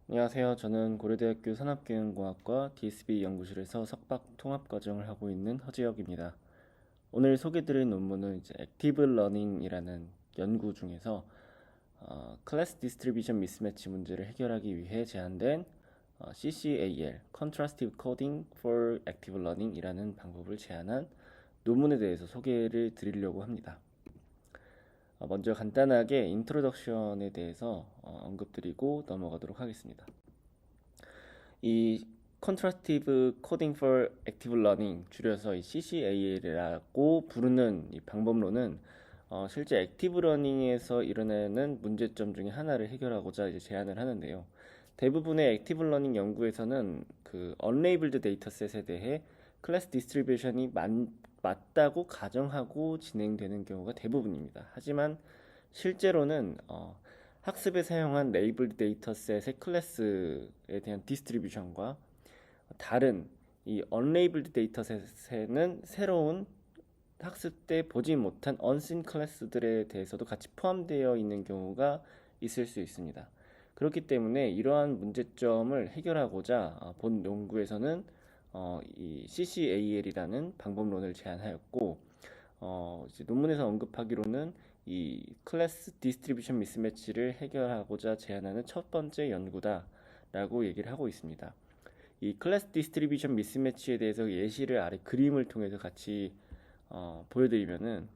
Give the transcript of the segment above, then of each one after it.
안녕하세요. 저는 고려대학교 산업경영공학과 DSB 연구실에서 석박 통합과정을 하고 있는 허지혁입니다. 오늘 소개드릴 논문은 이제 액티브 러닝이라는 연구 중에서 클래스 디스트리뷰션 미스매치 문제를 해결하기 위해 제안된 CCAL, Contrastive Coding for Active Learning이라는 방법을 제안한 논문에 대해서 소개를 드리려고 합니다. 먼저 간단하게 인트로덕션에 대해서 언급드리고 넘어가도록 하겠습니다. 이 Contrastive Coding for Active Learning, 줄여서 이 CCAL이라고 부르는 이 방법론은 실제 액티브 러닝에서 일어나는 문제점 중에 하나를 해결하고자 이제 제안을 하는데요. 대부분의 액티브 러닝 연구에서는 그 unlabeled 데이터셋에 대해 클래스 디스트리뷰션이 맞다고 가정하고 진행되는 경우가 대부분입니다. 하지만 실제로는 학습에 사용한 레이블 데이터셋의 클래스에 대한 디스트리뷰션과 다른 이 unlabeled 데이터셋에는 새로운 학습 때 보지 못한 unseen 클래스들에 대해서도 같이 포함되어 있는 경우가 있을 수 있습니다. 그렇기 때문에 이러한 문제점을 해결하고자 본 연구에서는 이 CCAL이라는 방법론을 제안하였고, 이제 논문에서 언급하기로는 이 클래스 디스트리뷰션 미스매치를 해결하고자 제안하는 첫 번째 연구다라고 얘기를 하고 있습니다. 이 클래스 디스트리뷰션 미스매치에 대해서 예시를 아래 그림을 통해서 같이 보여드리면은,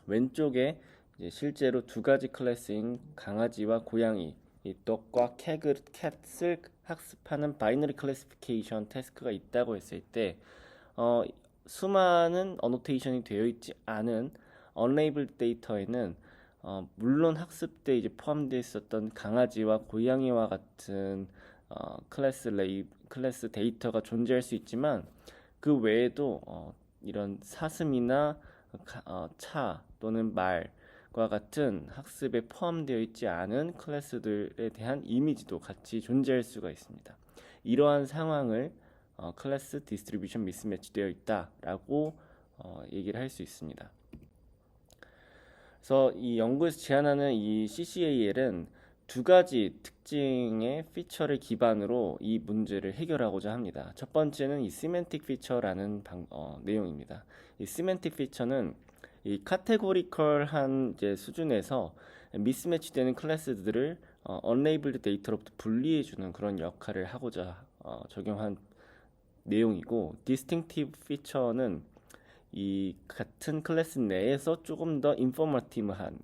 왼쪽에 이제 실제로 두 가지 클래스인 강아지와 고양이, 이 dog과 cat을 학습하는 바이너리 클래시피케이션 태스크가 있다고 했을 때 어, 수많은 어노테이션이 되어 있지 않은 unlabeled 데이터에는 물론 학습 때 이제 포함되어 있었던 강아지와 고양이와 같은 클래스 데이터가 존재할 수 있지만, 그 외에도 이런 사슴이나 차 또는 말과 같은 학습에 포함되어 있지 않은 클래스들에 대한 이미지도 같이 존재할 수가 있습니다. 이러한 상황을 클래스 디스트리뷰션 미스매치 되어 있다라고 얘기를 할 수 있습니다. 그래서 이 연구에서 제안하는 이 CCAL은 두 가지 특징의 피처를 기반으로 이 문제를 해결하고자 합니다. 첫 번째는 이 시멘틱 피처라는 내용입니다. 이 시멘틱 피처는 이 카테고리컬한 이제 수준에서 미스매치되는 클래스들을 unlabeled 데이터로부터 분리해주는 그런 역할을 하고자 적용한 내용이고, distinctive feature는 이 같은 클래스 내에서 조금 더 인포머티브한,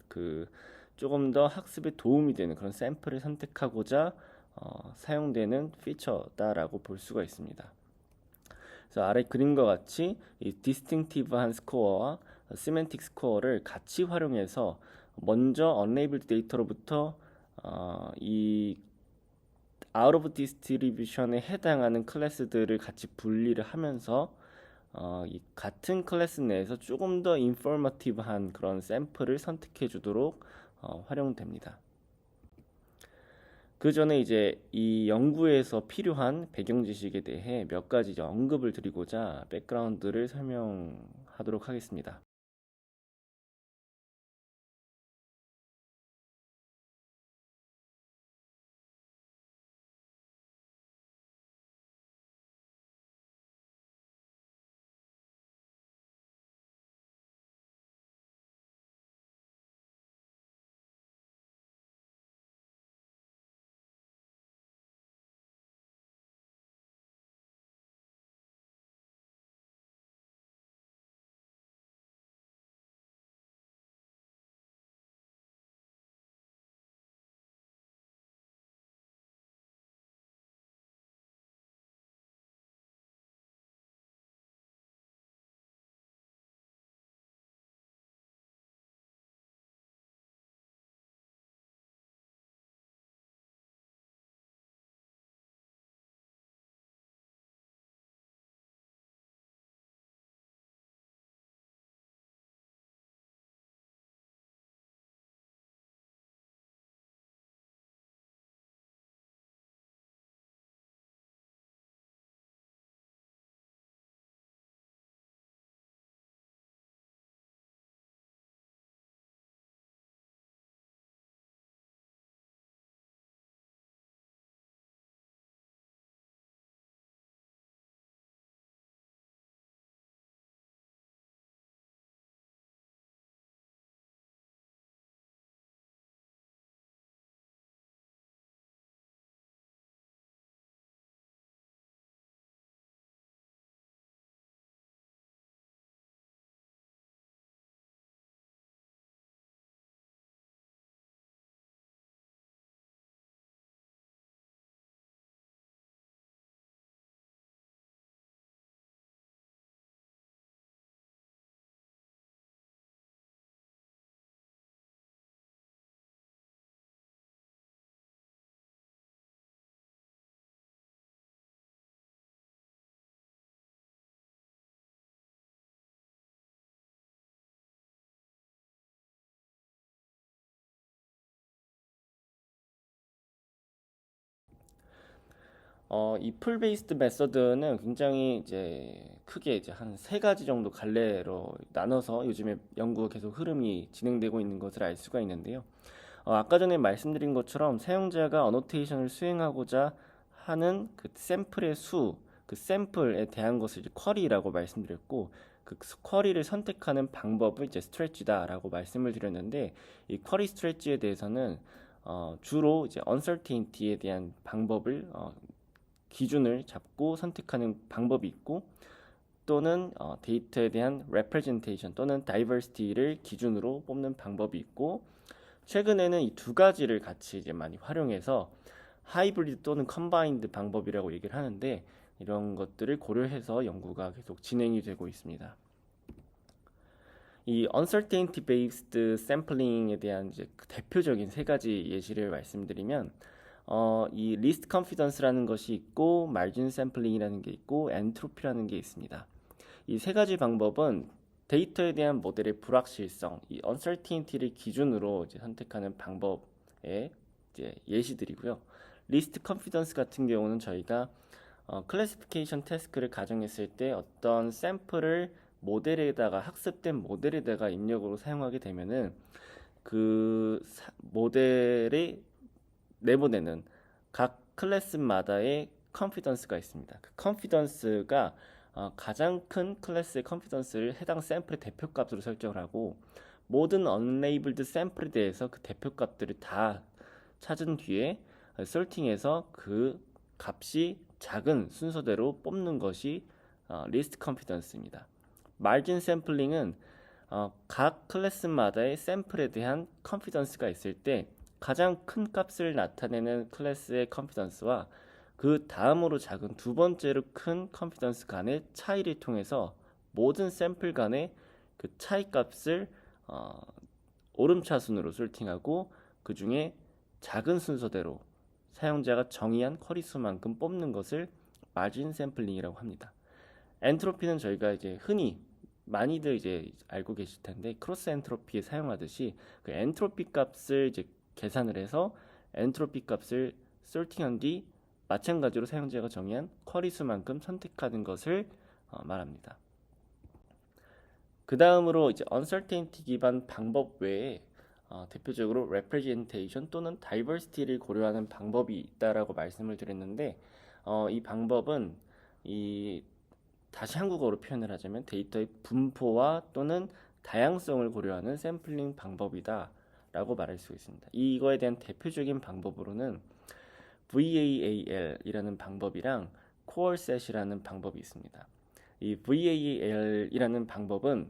조금 더 학습에 도움이 되는 그런 샘플을 선택하고자 사용되는 피처다라고 볼 수가 있습니다. 그래서 아래 그림과 같이 이 디스팅티브한 스코어와 시멘틱 스코어를 같이 활용해서 먼저 unlabeled 데이터로부터 이 out of distribution에 해당하는 클래스들을 같이 분리를 하면서 이 같은 클래스 내에서 조금 더 인포머티브한 그런 샘플을 선택해 주도록 활용됩니다. 그 전에 이제 이 연구에서 필요한 배경 지식에 대해 몇 가지 언급을 드리고자 백그라운드를 설명하도록 하겠습니다. 이 풀 베이스드 메서드는 굉장히 이제 크게 이제 한 세 가지 정도 갈래로 나눠서 요즘에 연구 계속 흐름이 진행되고 있는 것을 알 수가 있는데요. 아까 전에 말씀드린 것처럼 사용자가 어노테이션을 수행하고자 하는 그 샘플의 수, 그 샘플에 대한 것을 이제 쿼리라고 말씀드렸고, 그 쿼리를 선택하는 방법을 이제 스트레치다라고 말씀을 드렸는데, 이 쿼리 스트레치에 대해서는 주로 이제 uncertainty에 대한 방법을 기준을 잡고 선택하는 방법이 있고, 또는 데이터에 대한 representation 또는 diversity를 기준으로 뽑는 방법이 있고, 최근에는 이 두 가지를 같이 이제 많이 활용해서 하이브리드 또는 컴바인드 방법이라고 얘기를 하는데, 이런 것들을 고려해서 연구가 계속 진행이 되고 있습니다. 이 uncertainty based sampling에 대한 이제 그 대표적인 세 가지 예시를 말씀드리면, 이 리스트 컨피던스라는 것이 있고, 마진 샘플링이라는 게 있고, 엔트로피라는 게 있습니다. 이 세 가지 방법은 데이터에 대한 모델의 불확실성, 이 uncertainty를 기준으로 이제 선택하는 방법의 이제 예시들이고요. 리스트 컨피던스 같은 경우는 저희가 클래시피케이션 태스크를 가정했을 때 어떤 샘플을 모델에다가 학습된 모델에다가 입력으로 사용하게 되면은 그 모델이 내보내는 각 클래스마다의 컨피던스가 있습니다. 그 컨피던스가 가장 큰 클래스의 컨피던스를 해당 샘플의 대표값으로 설정을 하고, 모든 unlabeled 샘플에 대해서 그 대표값들을 다 찾은 뒤에 솔팅해서 그 값이 작은 순서대로 뽑는 것이 리스트 컨피던스입니다. 마진 샘플링은 각 클래스마다의 샘플에 대한 컨피던스가 있을 때 가장 큰 값을 나타내는 클래스의 컨피던스와 그 다음으로 작은 두 번째로 큰 컨피던스 간의 차이를 통해서 모든 샘플 간의 그 차이 값을 오름차순으로 솔팅하고, 그 중에 작은 순서대로 사용자가 정의한 쿼리 수만큼 뽑는 것을 마진 샘플링이라고 합니다. 엔트로피는 저희가 이제 흔히 많이들 이제 알고 계실 텐데, 크로스 엔트로피에 사용하듯이 그 엔트로피 값을 이제 계산을 해서 엔트로피 값을 솔팅한 뒤 마찬가지로 사용자가 정의한 쿼리 수만큼 선택하는 것을 말합니다. 그 다음으로 이제 uncertainty 기반 방법 외에 대표적으로 representation 또는 diversity를 고려하는 방법이 있다라고 말씀을 드렸는데, 이 방법은 다시 한국어로 표현을 하자면 데이터의 분포와 또는 다양성을 고려하는 샘플링 방법이다 라고 말할 수 있습니다. 이거에 대한 대표적인 방법으로는 VAAL이라는 방법이랑 코어셋이라는 방법이 있습니다. 이 VAAL이라는 방법은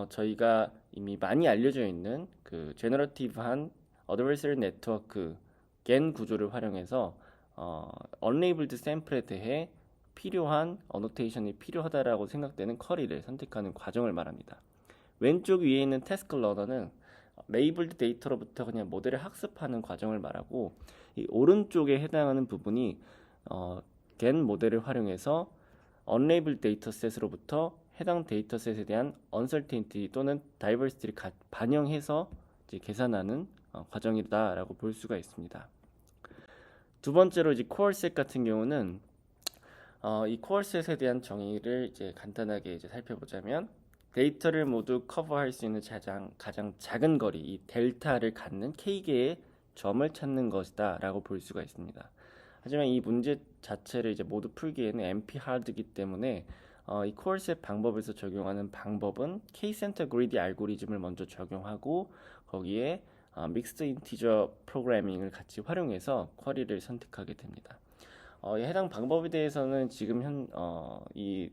저희가 이미 많이 알려져 있는 그 제너러티브한 어드버서리 네트워크 GAN 구조를 활용해서 unlabeled 샘플에 대해 필요한 어노테이션이 필요하다라고 생각되는 쿼리를 선택하는 과정을 말합니다. 왼쪽 위에 있는 태스크 러너는 레이블드 데이터로부터 그냥 모델을 학습하는 과정을 말하고, 이 오른쪽에 해당하는 부분이 GAN 모델을 활용해서 unlabeled 데이터셋으로부터 해당 데이터셋에 대한 uncertainty 또는 diversity를 반영해서 이제 계산하는 과정이다라고 볼 수가 있습니다. 두 번째로 이제 코어셋 같은 경우는 이 코어셋에 대한 정의를 이제 간단하게 이제 살펴보자면, 데이터를 모두 커버할 수 있는 가장 작은 거리, 이 델타를 갖는 K개의 점을 찾는 것이다 라고 볼 수가 있습니다. 하지만 이 문제 자체를 이제 모두 풀기에는 NP 하드이기 때문에 이 코어셋 방법에서 적용하는 방법은 K-센터 그리디 알고리즘을 먼저 적용하고, 거기에 믹스드 인티저 프로그래밍을 같이 활용해서 쿼리를 선택하게 됩니다. 해당 방법에 대해서는 지금 이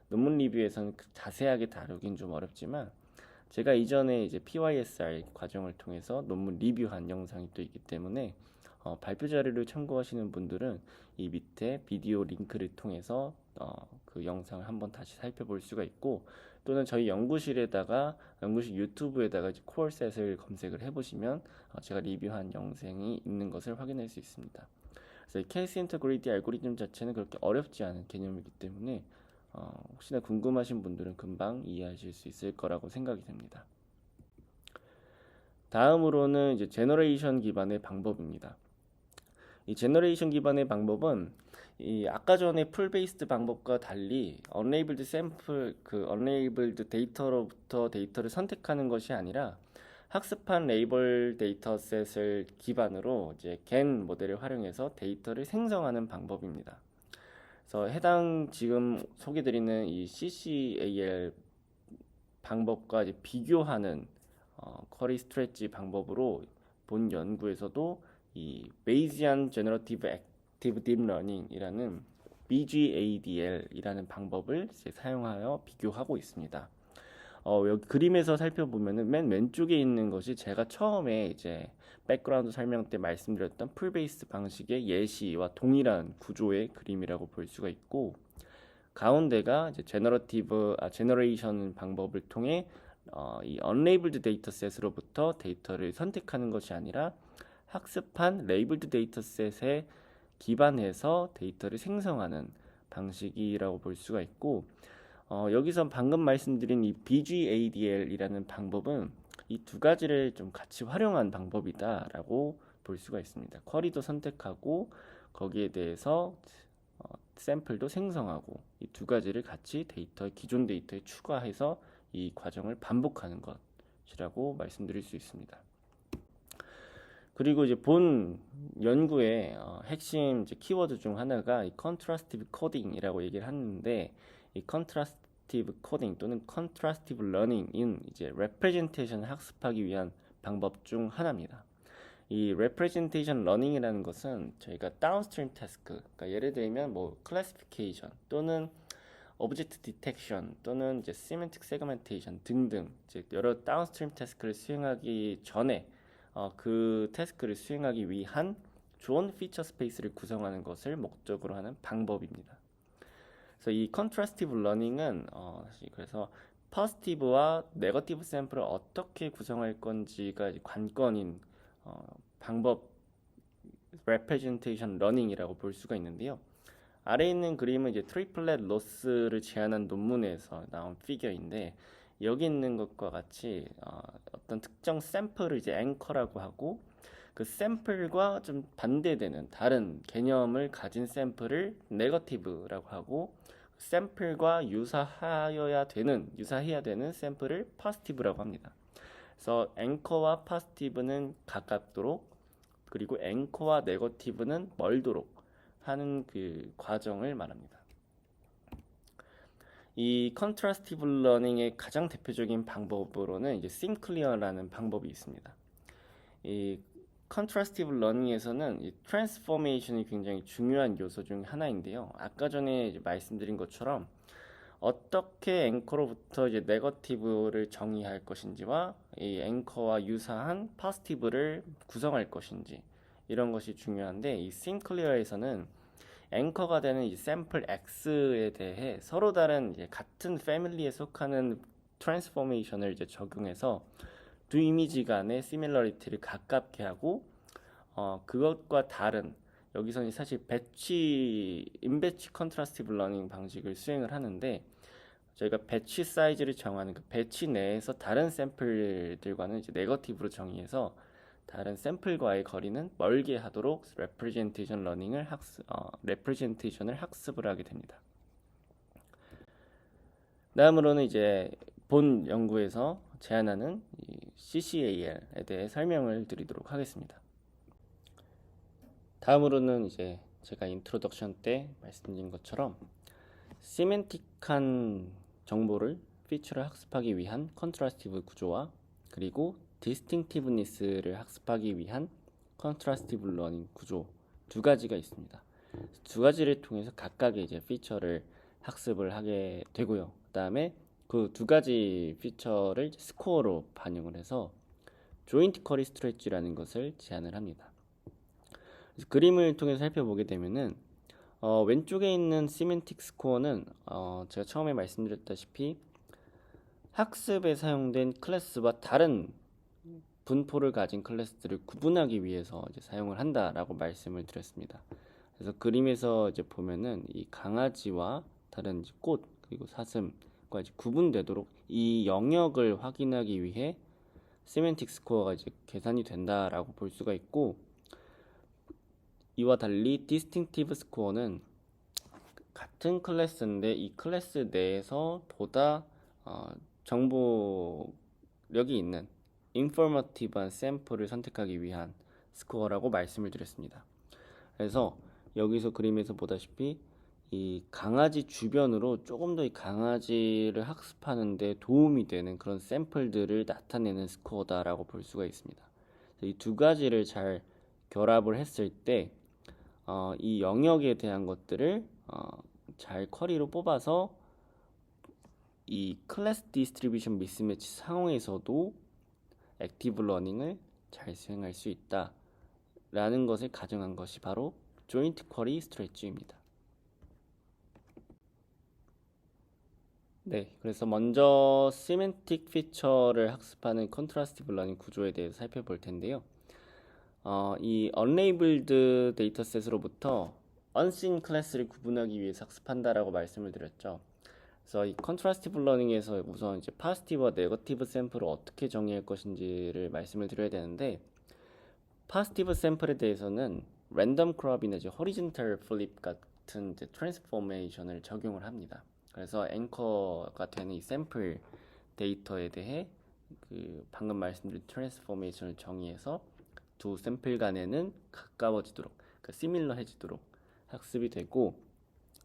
논문 리뷰에서는 자세하게 다루긴 좀 어렵지만, 제가 이전에 이제 PYSR 과정을 통해서 논문 리뷰한 영상이 또 있기 때문에 발표 자료를 참고하시는 분들은 이 밑에 비디오 링크를 통해서 그 영상을 한번 다시 살펴볼 수가 있고, 또는 저희 연구실 유튜브에다가 이제 코어셋을 검색을 해보시면 제가 리뷰한 영상이 있는 것을 확인할 수 있습니다. 그래서 케이스 인터그리디 알고리즘 자체는 그렇게 어렵지 않은 개념이기 때문에 혹시나 궁금하신 분들은 금방 이해하실 수 있을 거라고 생각이 됩니다. 다음으로는 이제 제너레이션 기반의 방법입니다. 이 제너레이션 기반의 방법은 이 아까 전에 풀 베이스드 방법과 달리 언레이블드 데이터로부터 데이터를 선택하는 것이 아니라 학습한 레이블 데이터셋을 기반으로 이제 겐 모델을 활용해서 데이터를 생성하는 방법입니다. 그래서 해당 지금 소개드리는 이 CCAL 방법과 이제 비교하는 쿼리 스트레치 방법으로 본 연구에서도 이 베이지안 제너러티브 액티브 딥러닝이라는 BGADL이라는 방법을 이제 사용하여 비교하고 있습니다. 여기 그림에서 살펴보면은 맨 왼쪽에 있는 것이 제가 처음에 이제 백그라운드 설명 때 말씀드렸던 풀베이스 방식의 예시와 동일한 구조의 그림이라고 볼 수가 있고, 가운데가 이제 제너레이션 방법을 통해 이 unlabeled 데이터셋으로부터 데이터를 선택하는 것이 아니라 학습한 레이블드 데이터셋에 기반해서 데이터를 생성하는 방식이라고 볼 수가 있고, 여기서 방금 말씀드린 이 BGADL이라는 방법은 이 두 가지를 좀 같이 활용한 방법이다라고 볼 수가 있습니다. 쿼리도 선택하고 거기에 대해서 샘플도 생성하고 이 두 가지를 같이 기존 데이터에 추가해서 이 과정을 반복하는 것이라고 말씀드릴 수 있습니다. 그리고 이제 본 연구의 핵심 이제 키워드 중 하나가 이 컨트라스티브 코딩이라고 얘기를 하는데, 이 컨트라스티브 코딩 또는 컨트라스티브 러닝인 이제 레프레젠테이션 학습하기 위한 방법 중 하나입니다. 이 representation learning이라는 것은 저희가 downstream task, 그러니까 예를 들면 뭐 classification 또는 object detection 또는 이제 semantic segmentation 등등 이제 여러 downstream task를 수행하기 전에 그 태스크를 수행하기 위한 좋은 피처 스페이스를 구성하는 것을 목적으로 하는 방법입니다. 그래서 이 컨트라스티브 러닝은 그래서 포지티브와 네거티브 샘플을 어떻게 구성할 건지가 관건인 방법 representation learning이라고 볼 수가 있는데요. 아래에 있는 그림은 이제 트리플렛 로스를 제안한 논문에서 나온 피겨인데, 여기 있는 것과 같이 어떤 특정 샘플을 이제 앵커라고 하고, 그 샘플과 좀 반대되는 다른 개념을 가진 샘플을 네거티브라고 하고, 샘플과 유사해야 되는 샘플을 포지티브라고 합니다. 그래서 앵커와 포지티브는 가깝도록, 그리고 앵커와 네거티브는 멀도록 하는 그 과정을 말합니다. 이 컨트라스티브 러닝의 가장 대표적인 방법으로는 이제 심클리어라는 방법이 있습니다. 이 컨트라스티브 러닝에서는 이 트랜스포메이션이 굉장히 중요한 요소 중 하나인데요. 아까 전에 이제 말씀드린 것처럼 어떻게 앵커로부터 이제 네거티브를 정의할 것인지와 이 앵커와 유사한 포지티브를 구성할 것인지, 이런 것이 중요한데, 이 심클리어에서는 앵커가 되는 이 샘플 X에 대해 서로 다른 이제 같은 패밀리에 속하는 트랜스포메이션을 이제 적용해서 두 이미지 간의 시밀러리티를 가깝게 하고, 그것과 다른, 여기서는 사실 인배치 컨트라스티브 러닝 방식을 수행을 하는데, 저희가 배치 사이즈를 정하는 그 배치 내에서 다른 샘플들과는 이제 네거티브로 정의해서 다른 샘플과의 거리는 멀게 하도록 레프레젠테이션을 학습을 하게 됩니다. 다음으로는 이제 본 연구에서 제안하는 CCAL에 대해 설명을 드리도록 하겠습니다. 다음으로는 이제 제가 인트로덕션 때 말씀드린 것처럼 시멘틱한 정보를 피처를 학습하기 위한 컨트라스티브 구조와 그리고 디스팅티브니스를 학습하기 위한 컨트라스티브 러닝 구조 두 가지가 있습니다. 두 가지를 통해서 각각의 이제 피처를 학습을 하게 되고요. 그다음에 그 두 가지 피처를 스코어로 반영을 해서 조인트 쿼리 스트레치라는 것을 제안을 합니다. 그래서 그림을 통해서 살펴보게 되면은 왼쪽에 있는 시멘틱 스코어는 제가 처음에 말씀드렸다시피 학습에 사용된 클래스와 다른 분포를 가진 클래스들을 구분하기 위해서 이제 사용을 한다라고 말씀을 드렸습니다. 그래서 그림에서 이제 보면은 이 강아지와 다른 이제 꽃 그리고 사슴과 이제 구분되도록 이 영역을 확인하기 위해 시멘틱 스코어가 이제 계산이 된다라고 볼 수가 있고, 이와 달리 디스팅티브 스코어는 같은 클래스인데 이 클래스 내에서 보다 정보력이 있는 인포머티브한 샘플을 선택하기 위한 스코어라고 말씀을 드렸습니다. 그래서 여기서 그림에서 보다시피 이 강아지 주변으로 조금 더 이 강아지를 학습하는 데 도움이 되는 그런 샘플들을 나타내는 스코어다라고 볼 수가 있습니다. 이 두 가지를 잘 결합을 했을 때 이 영역에 대한 것들을 잘 쿼리로 뽑아서 이 클래스 디스트리뷰션 미스매치 상황에서도 액티브 러닝을 잘 수행할 수 있다라는 것을 가정한 것이 바로 조인트 쿼리 스트레치입니다. 네, 그래서 먼저 시멘틱 피처를 학습하는 컨트라스티브 러닝 구조에 대해서 살펴볼 텐데요. 이 unlabeled 데이터셋으로부터 unseen 클래스를 구분하기 위해서 학습한다라고 말씀을 드렸죠. 그래서 이 컨트라스티브 러닝에서 우선 이제 파지티브와 네거티브 샘플을 어떻게 정의할 것인지를 말씀을 드려야 되는데, 파지티브 샘플에 대해서는 랜덤 크롭이나 이제 호리존탈 플립 같은 이제 트랜스포메이션을 적용을 합니다. 그래서 앵커가 되는 이 샘플 데이터에 대해 그 방금 말씀드린 트랜스포메이션을 정의해서 두 샘플 간에는 가까워지도록, 그러니까 시밀러해지도록 학습이 되고,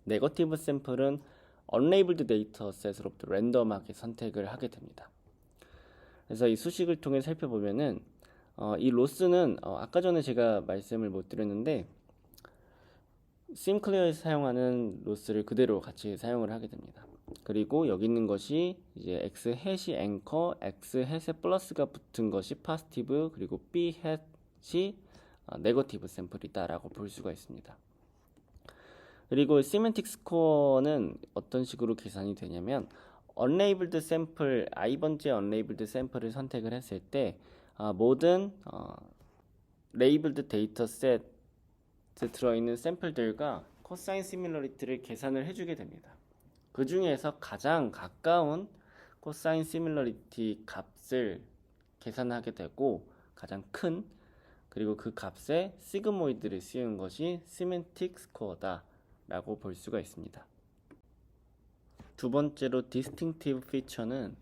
네거티브 샘플은 unlabeled 데이터셋으로부터 랜덤하게 선택을 하게 됩니다. 그래서 이 수식을 통해 살펴보면은 이 로스는 아까 전에 제가 말씀을 못 드렸는데 심클리어에서 사용하는 로스를 그대로 같이 사용을 하게 됩니다. 그리고 여기 있는 것이 이제 x 햇이 앵커, x 햇에 플러스가 붙은 것이 파지티브, 그리고 b 햇이 네거티브 샘플이다라고 볼 수가 있습니다. 그리고 시멘틱 스코어는 어떤 식으로 계산이 되냐면 unlabeled 샘플, i번째 unlabeled 샘플을 선택을 했을 때 모든 labeled 데이터셋에 들어있는 샘플들과 코사인 시밀러리티를 계산을 해주게 됩니다. 그 중에서 가장 가까운 코사인 시밀러리티 값을 계산하게 되고, 가장 큰, 그리고 그 값에 시그모이드를 씌운 것이 시멘틱 스코어다 라고 볼 수가 있습니다. 두 번째로 디스팅티브 피처는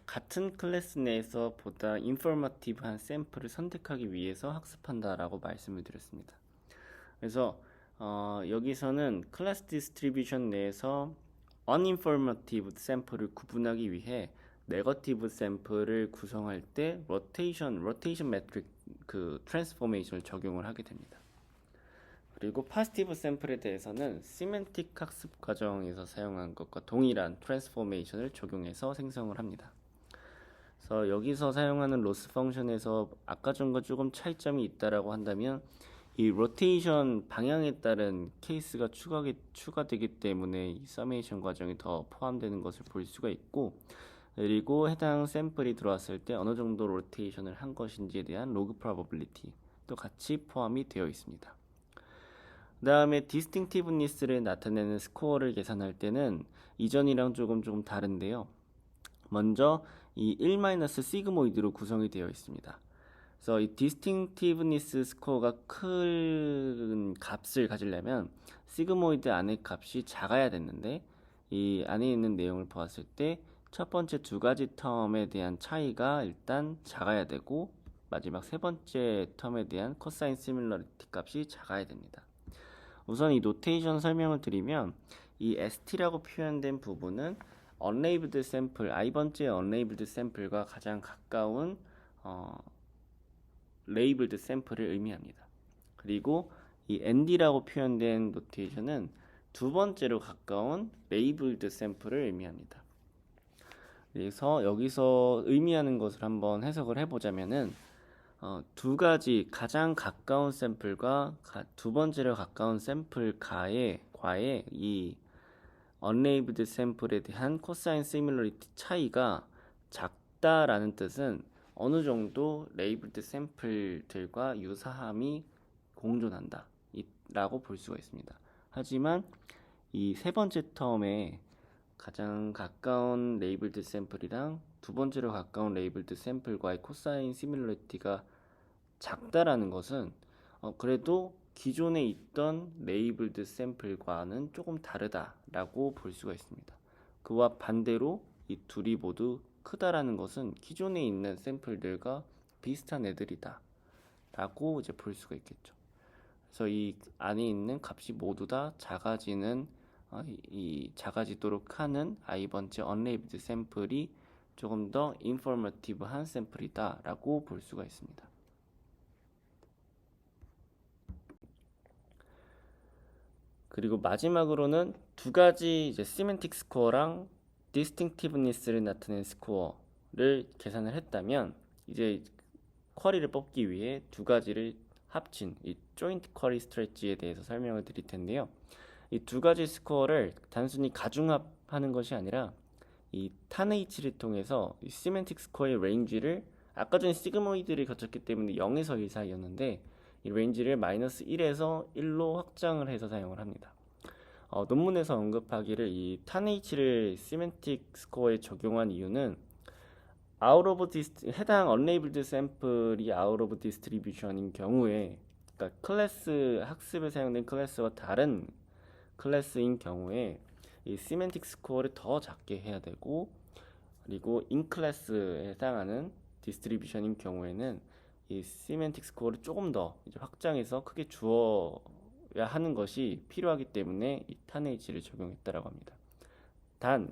같은 클래스 내에서 보다 인포머티브한 샘플을 선택하기 위해서 학습한다라고 말씀을 드렸습니다. 그래서 여기서는 클래스 디스트리뷰션 내에서 uninformative 샘플을 구분하기 위해 네거티브 샘플을 구성할 때 로테이션 매트릭 그 트랜스포메이션을 적용을 하게 됩니다. 그리고 파지티브 샘플에 대해서는 시멘틱 학습 과정에서 사용한 것과 동일한 트랜스포메이션을 적용해서 생성을 합니다. 그래서 여기서 사용하는 로스 펑션에서 아까 전과 조금 차이점이 있다라고 한다면 이 로테이션 방향에 따른 케이스가 추가되기 때문에 이 서메이션 과정이 더 포함되는 것을 볼 수가 있고, 그리고 해당 샘플이 들어왔을 때 어느 정도 로테이션을 한 것인지에 대한 로그 프로버빌리티도 같이 포함이 되어 있습니다. 그 다음에 디스팅티브니스를 나타내는 스코어를 계산할 때는 이전이랑 조금 다른데요. 먼저 이 1-시그모이드로 구성이 되어 있습니다. 그래서 이 디스팅티브니스 스코어가 큰 값을 가지려면 시그모이드 안의 값이 작아야 됐는데, 이 안에 있는 내용을 보았을 때 첫 번째 두 가지 텀에 대한 차이가 일단 작아야 되고, 마지막 세 번째 텀에 대한 코사인 시밀러리티 값이 작아야 됩니다. 우선 이 노테이션 설명을 드리면, 이 st라고 표현된 부분은 unlabeled 샘플, i번째 unlabeled 샘플과 가장 가까운 labeled 샘플을 의미합니다. 그리고 이 nd라고 표현된 노테이션은 두 번째로 가까운 labeled 샘플을 의미합니다. 그래서 여기서 의미하는 것을 한번 해석을 해보자면은 두 가지 가장 가까운 샘플과 두 번째로 가까운 샘플 과의 이 unlabeled 샘플에 대한 코사인 시밀러리티 차이가 작다라는 뜻은 어느 정도 labeled 샘플들과 유사함이 공존한다 라고 볼 수가 있습니다. 하지만 이 세 번째 텀에 가장 가까운 labeled 샘플이랑 두 번째로 가까운 labeled 샘플과의 코사인 시밀러리티가 작다라는 것은 그래도 기존에 있던 레이블드 샘플과는 조금 다르다라고 볼 수가 있습니다. 그와 반대로 이 둘이 모두 크다라는 것은 기존에 있는 샘플들과 비슷한 애들이다 라고 이제 볼 수가 있겠죠. 그래서 이 안에 있는 값이 모두 다 작아지는 이 작아지도록 하는 i번째 unlabeled 샘플이 조금 더 informative한 샘플이다 라고 볼 수가 있습니다. 그리고 마지막으로는 두 가지 이제 semantic score랑 distinctiveness를 나타낸 스코어를 계산을 했다면 이제 쿼리를 뽑기 위해 두 가지를 합친 이 joint query stretch에 대해서 설명을 드릴 텐데요. 이 두 가지 스코어를 단순히 가중합하는 것이 아니라 이 탄H를 통해서 이 semantic score의 레인지를 아까 전에 시그모이드를 거쳤기 때문에 0에서 1 사이였는데 이 레인지를 마이너스 1에서 1로 확장을 해서 사용을 합니다. 논문에서 언급하기를 이 탄H를 semantic score에 적용한 이유는 해당 unlabeled 샘플이 out of distribution인 경우에, 그러니까 클래스 학습에 사용된 클래스와 다른 클래스인 경우에 이 semantic score를 더 작게 해야 되고, 그리고 in 클래스에 해당하는 디스트리뷰션인 경우에는 이 semantic score를 조금 더 이제 확장해서 크게 주어야 하는 것이 필요하기 때문에 이 탄H를 적용했다라고 합니다.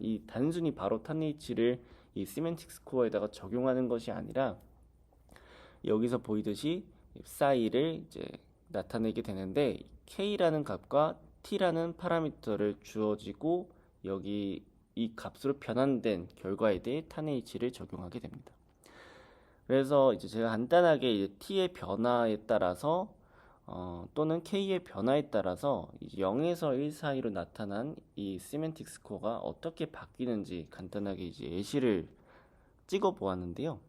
이 단순히 바로 탄H를 이 semantic score에다가 적용하는 것이 아니라 여기서 보이듯이 사이를 이제 나타내게 되는데 k라는 값과 t라는 파라미터를 주어지고 여기 이 값으로 변환된 결과에 대해 탄H를 적용하게 됩니다. 그래서 이제 제가 간단하게 이제 t의 변화에 따라서 또는 k의 변화에 따라서 0에서 1 사이로 나타난 이 semantic score가 어떻게 바뀌는지 간단하게 이제 예시를 찍어 보았는데요.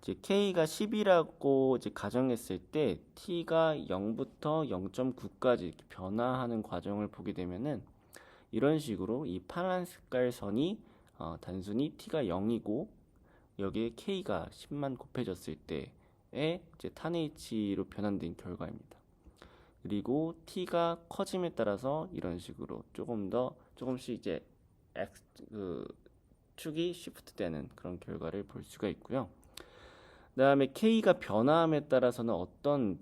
이제 k가 10이라고 이제 가정했을 때 t가 0부터 0.9까지 이렇게 변화하는 과정을 보게 되면은 이런 식으로 이 파란 색깔 선이 단순히 t가 0이고 여기에 k가 10만 곱해졌을 때의 이제 탄H로 변환된 결과입니다. 그리고 t가 커짐에 따라서 이런 식으로 조금씩 이제 축이 시프트 되는 그런 결과를 볼 수가 있고요. 그 다음에 k가 변화함에 따라서는 어떤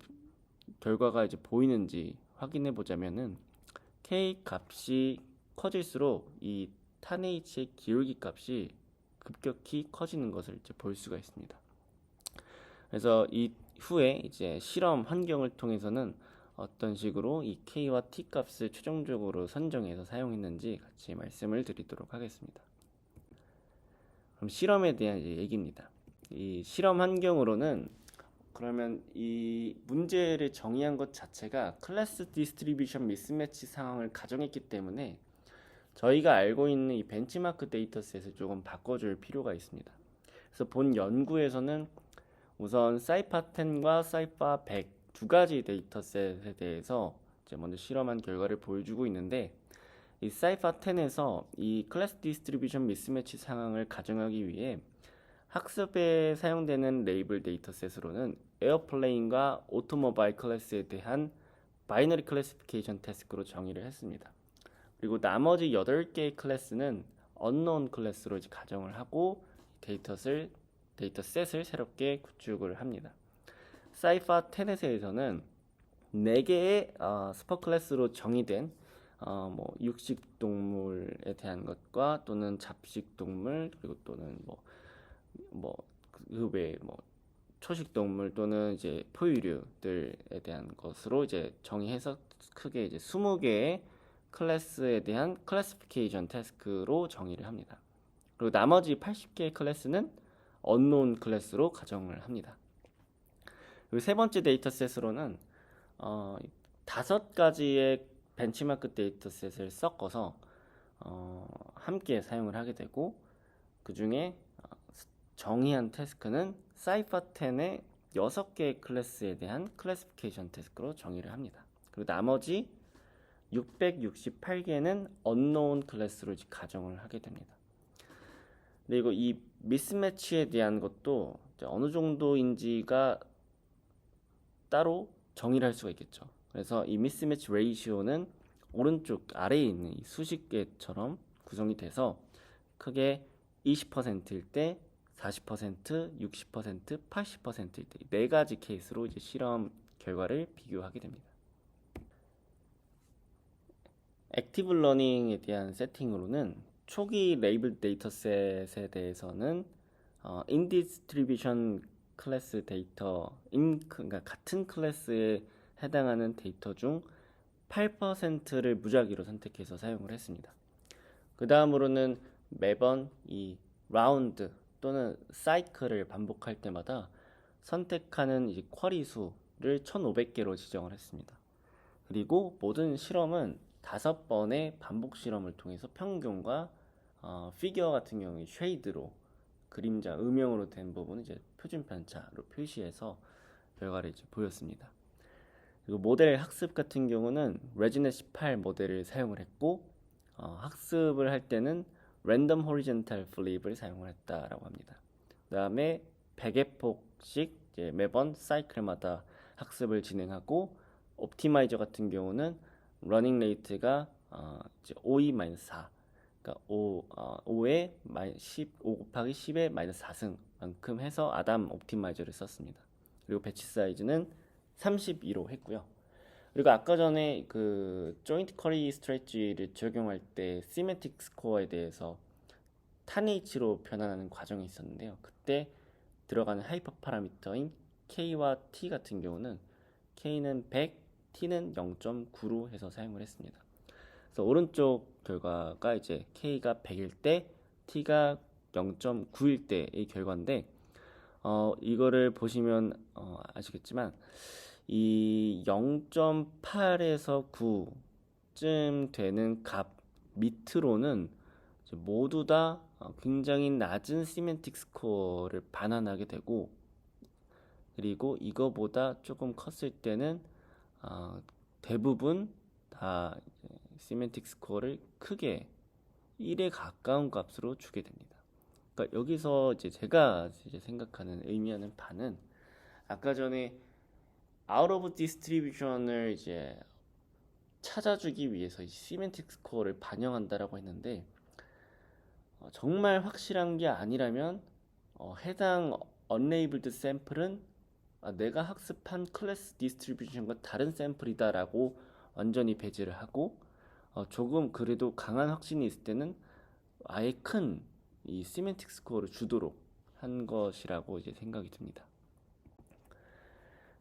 결과가 이제 보이는지 확인해 보자면은 k 값이 커질수록 이 탄H의 기울기 값이 급격히 커지는 것을 이제 볼 수가 있습니다. 그래서 이 후에 이제 실험 환경을 통해서는 어떤 식으로 이 k와 t 값을 최종적으로 선정해서 사용했는지 같이 말씀을 드리도록 하겠습니다. 그럼 실험에 대한 이제 얘기입니다. 이 실험 환경으로는 그러면 이 문제를 정의한 것 자체가 클래스 디스트리뷰션 미스매치 상황을 가정했기 때문에 저희가 알고 있는 이 벤치마크 데이터셋을 조금 바꿔줄 필요가 있습니다. 그래서 본 연구에서는 우선 사이파10과 사이파100 두 가지 데이터셋에 대해서 이제 먼저 실험한 결과를 보여주고 있는데 이 사이파10에서 이 클래스 디스트리뷰션 미스매치 상황을 가정하기 위해 학습에 사용되는 레이블 데이터셋으로는 에어플레인과 오토모바일 클래스에 대한 바이너리 클래시피케이션 태스크로 정의를 했습니다. 그리고 나머지 8개의 클래스는 unknown 클래스로 이제 가정을 하고 데이터셋을 새롭게 구축을 합니다. 사이파 테넷에서는 4개의 스퍼 클래스로 정의된 육식 동물에 대한 것과 또는 잡식 동물 그리고 또는 그 외에 초식 동물 또는 이제 포유류들에 대한 것으로 이제 정의해서 크게 이제 20개의 클래스에 대한 클래시피케이션 태스크로 정의를 합니다. 그리고 나머지 80개의 클래스는 unknown 클래스로 가정을 합니다. 그리고 세 번째 데이터셋으로는 5가지의 벤치마크 데이터셋을 섞어서 함께 사용을 하게 되고 그 중에 정의한 태스크는 사이파10의 6개의 클래스에 대한 클래시피케이션 태스크로 정의를 합니다. 그리고 나머지 668개는 unknown 클래스로 가정을 하게 됩니다. 그리고 이 미스매치에 대한 것도 어느 정도인지가 따로 정의를 할 수가 있겠죠. 그래서 이 미스매치 레이시오는 오른쪽 아래에 있는 이 수식계처럼 구성이 돼서 크게 20%일 때, 40%, 60%, 80%일 때 네 가지 케이스로 이제 실험 결과를 비교하게 됩니다. 액티브 러닝에 대한 세팅으로는 초기 레이블 데이터셋에 대해서는 인디스트리뷰션 클래스 데이터, 그러니까 같은 클래스에 해당하는 데이터 중 8%를 무작위로 선택해서 사용을 했습니다. 그 다음으로는 매번 이 라운드 또는 사이클을 반복할 때마다 선택하는 이제 쿼리 수를 1500개로 지정을 했습니다. 그리고 모든 실험은 5번의 반복 실험을 통해서 평균과 피규어 같은 경우에 쉐이드로 그림자, 음영으로 된 부분은 이제 표준 편차로 표시해서 결과를 이제 보였습니다. 그리고 모델 학습 같은 경우는 레지넷 18 모델을 사용을 했고 학습을 할 때는 랜덤 호리젠탈 플립을 사용을 했다라고 합니다. 그 다음에 100의 폭씩 이제 매번 사이클마다 학습을 진행하고 옵티마이저 같은 경우는 러닝 레이트가 이제 5e-4 그러니까 5의 5 곱하기 10의 마이너스 4승만큼 해서 아담 옵티마이저를 썼습니다. 그리고 배치 사이즈는 32로 했고요. 그리고 아까 전에 그 조인트 커리 스트레치를 적용할 때 시메틱 스코어에 대해서 탄H로 변환하는 과정이 있었는데요. 그때 들어가는 하이퍼 파라미터인 K와 T 같은 경우는 K는 100, T는 0.9로 해서 사용을 했습니다. 그래서 오른쪽 결과가 이제 K가 100일 때 T가 0.9일 때의 결과인데 이거를 보시면 아시겠지만 이 0.8에서 9쯤 되는 값 밑으로는 모두 다 굉장히 낮은 시멘틱 스코어를 반환하게 되고, 그리고 이거보다 조금 컸을 때는 대부분 다 시멘틱 스코어를 크게 1에 가까운 값으로 주게 됩니다. 그러니까 여기서 이제 제가 이제 생각하는 의미하는 바는 아까 전에 out of distribution을 이제 찾아주기 위해서 이 시멘틱 스코어를 반영한다라고 했는데 정말 확실한 게 아니라면 해당 unlabeled 샘플은 내가 학습한 클래스 디스트리뷰션과 다른 샘플이다라고 완전히 배제를 하고 조금 그래도 강한 확신이 있을 때는 아예 큰 이 시멘틱 스코어를 주도록 한 것이라고 이제 생각이 듭니다.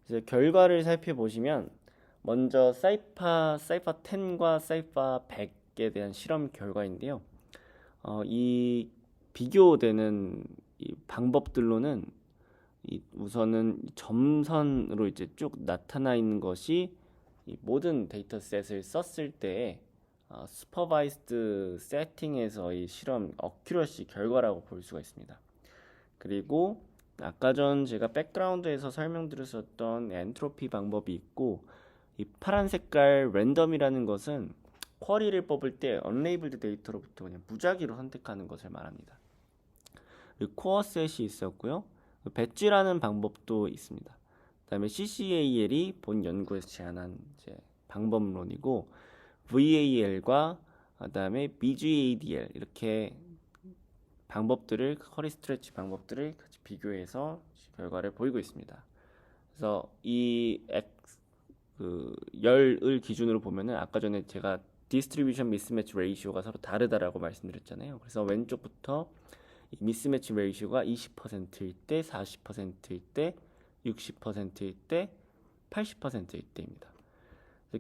이제 결과를 살펴보시면 먼저 사이파 10과 사이파 100에 대한 실험 결과인데요. 이 비교되는 이 방법들로는 우선은 점선으로 이제 쭉 나타나 있는 것이 이 모든 데이터셋을 썼을 때 슈퍼바이스드 세팅에서의 실험 어큐러시 결과라고 볼 수가 있습니다. 그리고 아까 전 제가 백그라운드에서 설명드렸었던 엔트로피 방법이 있고, 이 파란 색깔 랜덤이라는 것은 쿼리를 뽑을 때 언레이블드 데이터로부터 그냥 무작위로 선택하는 것을 말합니다. 그리고 코어셋이 있었고요. 배지라는 방법도 있습니다. 그다음에 CCAL이 본 연구에서 제안한 이제 방법론이고, VAL과 그다음에 BGADL 이렇게 방법들을 커리 스트레치 방법들을 같이 비교해서 결과를 보이고 있습니다. 그래서 이 열을 기준으로 보면은 아까 전에 제가 디스트리뷰션 미스매치 레이시오가 서로 다르다라고 말씀드렸잖아요. 그래서 왼쪽부터 이 미스매치 레이시오가 20%일 때, 40%일 때, 60%일 때, 80%일 때입니다.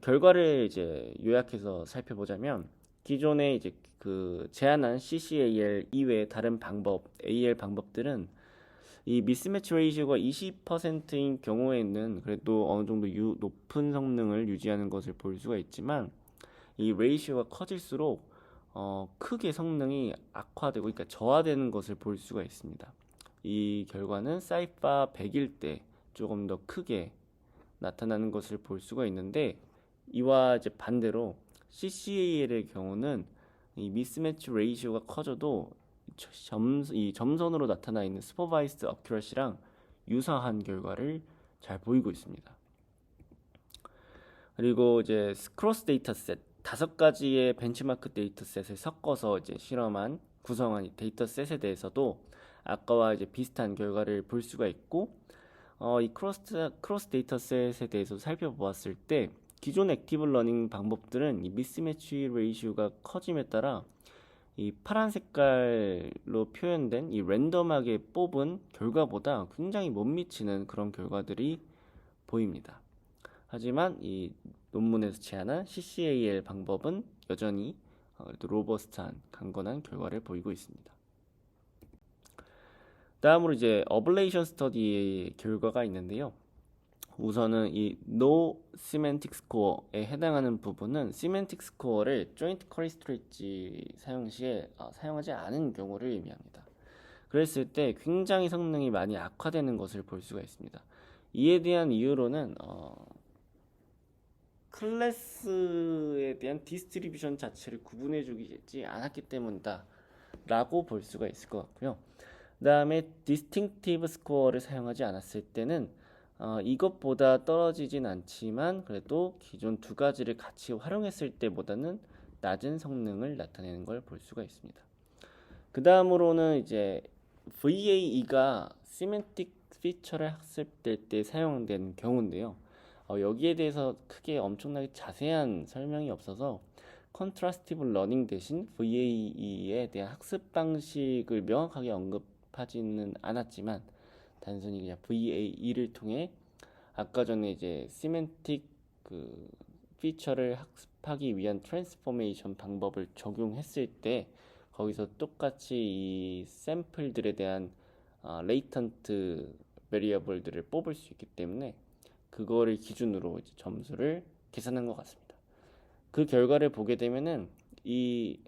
결과를 이제 요약해서 살펴보자면 기존에 이제 그 제안한 CCAL 이외의 다른 방법, AL 방법들은 이 미스매치 레이시오가 20%인 경우에는 그래도 어느 정도 높은 성능을 유지하는 것을 볼 수가 있지만 이 레이시오가 커질수록 크게 성능이 악화되고, 그러니까 저하되는 것을 볼 수가 있습니다. 이 결과는 사이파 100일 때 조금 더 크게 나타나는 것을 볼 수가 있는데, 이와 이제 반대로 CCAL의 경우는 이 미스매치 레이시오가 커져도 이 점선으로 나타나 있는 슈퍼바이스드 어큐러시랑 유사한 결과를 잘 보이고 있습니다. 그리고 이제 크로스 데이터셋 5가지의 벤치마크 데이터셋을 섞어서 이제 실험한 구성한 이 데이터셋에 대해서도 아까와 이제 비슷한 결과를 볼 수가 있고, 이 크로스 데이터셋에 대해서 살펴보았을 때 기존 액티브 러닝 방법들은 이 미스매치 레이시오가 커짐에 따라 이 파란 색깔로 표현된 이 랜덤하게 뽑은 결과보다 굉장히 못 미치는 그런 결과들이 보입니다. 하지만 이 논문에서 제안한 CCAL 방법은 여전히 로버스트한 강건한 결과를 보이고 있습니다. 다음으로 이제 어블레이션 스터디의 결과가 있는데요. 우선은 이 No Semantic Score에 해당하는 부분은 Semantic Score를 Joint Query Stretch 사용 시에 사용하지 않은 경우를 의미합니다. 그랬을 때 굉장히 성능이 많이 악화되는 것을 볼 수가 있습니다. 이에 대한 이유로는 클래스에 대한 디스트리뷰션 자체를 구분해주지 않았기 때문이다 라고 볼 수가 있을 것 같고요. 그 다음에 디스팅티브 스코어를 사용하지 않았을 때는 이것보다 떨어지진 않지만 그래도 기존 2가지를 같이 활용했을 때보다는 낮은 성능을 나타내는 걸 볼 수가 있습니다. 그 다음으로는 이제 VAE가 시멘틱 피처를 학습될 때 사용된 경우인데요. 여기에 대해서 크게 엄청나게 자세한 설명이 없어서 컨트라스티브 러닝 대신 VAE에 대한 학습 방식을 명확하게 언급하지는 않았지만 단순히 그냥 VAE를 통해 아까 전에 이제 시멘틱 그 피처를 학습하기 위한 트랜스포메이션 방법을 적용했을 때 거기서 똑같이 이 샘플들에 대한 레이턴트 베리어블들을 뽑을 수 있기 때문에 그거를 기준으로 이제 점수를 계산한 것 같습니다. 그 결과를 보게 되면은 이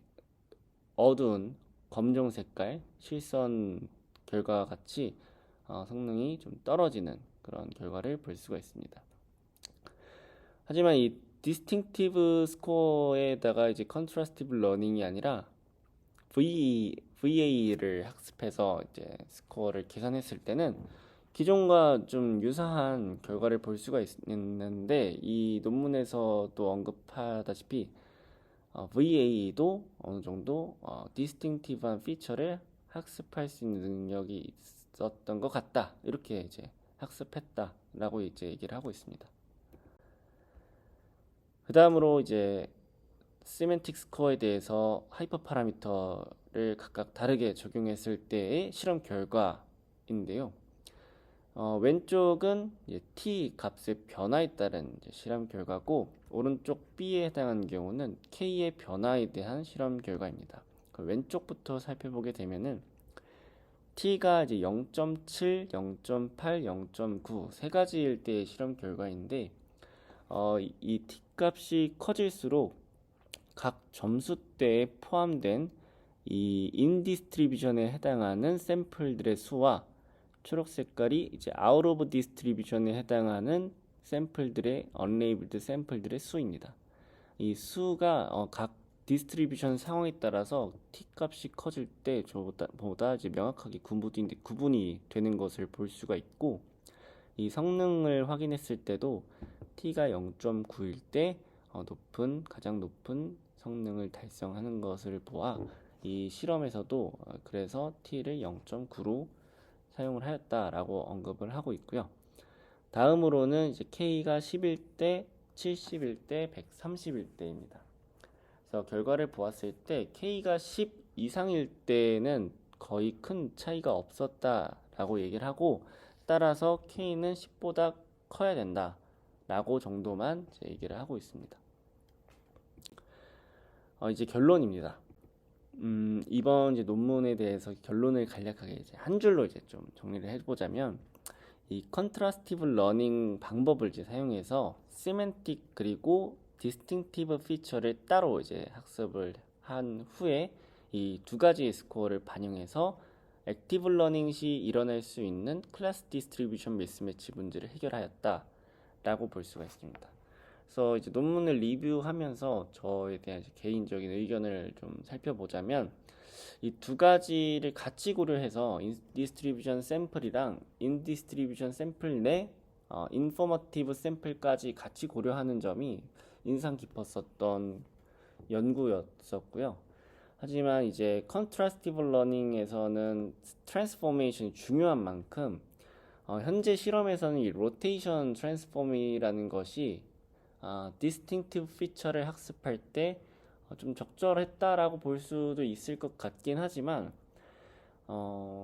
어두운 검정 색깔 실선 결과와 같이 성능이 좀 떨어지는 그런 결과를 볼 수가 있습니다. 하지만 이 디스팅티브 스코어에다가 이제 컨트라스티브 러닝이 아니라 VA를 학습해서 이제 스코어를 계산했을 때는 기존과 좀 유사한 결과를 볼 수가 있는데 이 논문에서도 언급하다시피 VA도 어느 정도 디스팅티브한 피처를 학습할 수 있는 능력이 있었던 것 같다. 이렇게 이제 학습했다라고 이제 얘기를 하고 있습니다. 그 다음으로 이제 시멘틱 스코어에 대해서 하이퍼 파라미터를 각각 다르게 적용했을 때의 실험 결과인데요. 왼쪽은 이제 t 값의 변화에 따른 이제 실험 결과고 오른쪽 b에 해당하는 경우는 k의 변화에 대한 실험 결과입니다. 왼쪽부터 살펴보게 되면은 t가 이제 0.7, 0.8, 0.9 세 가지일 때의 실험 결과인데 이 t 값이 커질수록 각 점수대에 포함된 이 인디스트리뷰션에 해당하는 샘플들의 수와 초록 색깔이 이제 아웃 오브 디스트리뷰션에 해당하는 샘플들의 언레이블드 샘플들의 수입니다. 이 수가 각 디스트리뷰션 상황에 따라서 t 값이 커질 때 보다 이제 명확하게 구분이 되는 것을 볼 수가 있고 이 성능을 확인했을 때도 t가 0.9일 때 가장 높은 성능을 달성하는 것을 보아 이 실험에서도 그래서 t를 0.9로 사용을 하였다라고 언급을 하고 있고요. 다음으로는 이제 K가 10일 때, 70일 때, 130일 때입니다. 그래서 결과를 보았을 때 K가 10 이상일 때는 거의 큰 차이가 없었다라고 얘기를 하고 따라서 K는 10보다 커야 된다라고 정도만 얘기를 하고 있습니다. 이제 결론입니다. 이번 이제 논문에 대해서 결론을 간략하게 이제 한 줄로 이제 좀 정리를 해보자면 이 컨트라스티브 러닝 방법을 이제 사용해서 시멘틱 그리고 디스팅티브 피처를 따로 이제 학습을 한 후에 이 2가지의 스코어를 반영해서 액티브 러닝 시 일어날 수 있는 클래스 디스트리뷰션 미스매치 문제를 해결하였다라고 볼 수가 있습니다. 그래서 이제 논문을 리뷰하면서 저에 대한 개인적인 의견을 좀 살펴보자면 이 2가지를 같이 고려해서 인디스트리뷰션 샘플이랑 인디스트리뷰션 샘플 내 인포머티브 샘플까지 같이 고려하는 점이 인상 깊었었던 연구였었고요. 하지만 이제 컨트라스티브 러닝에서는 트랜스포메이션이 중요한 만큼 현재 실험에서는 이 로테이션 트랜스폼이라는 것이 디스팅티브 피처를 학습할 때 좀 적절했다라고 볼 수도 있을 것 같긴 하지만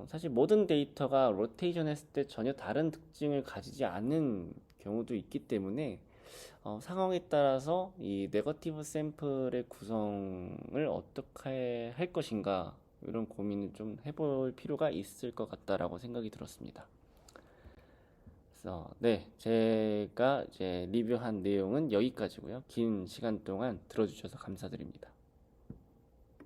사실 모든 데이터가 로테이션 했을 때 전혀 다른 특징을 가지지 않는 경우도 있기 때문에 상황에 따라서 이 네거티브 샘플의 구성을 어떻게 할 것인가 이런 고민을 좀 해볼 필요가 있을 것 같다라고 생각이 들었습니다. 그래서 네, 제가 이제 리뷰한 내용은 여기까지고요. 긴 시간 동안 들어주셔서 감사드립니다.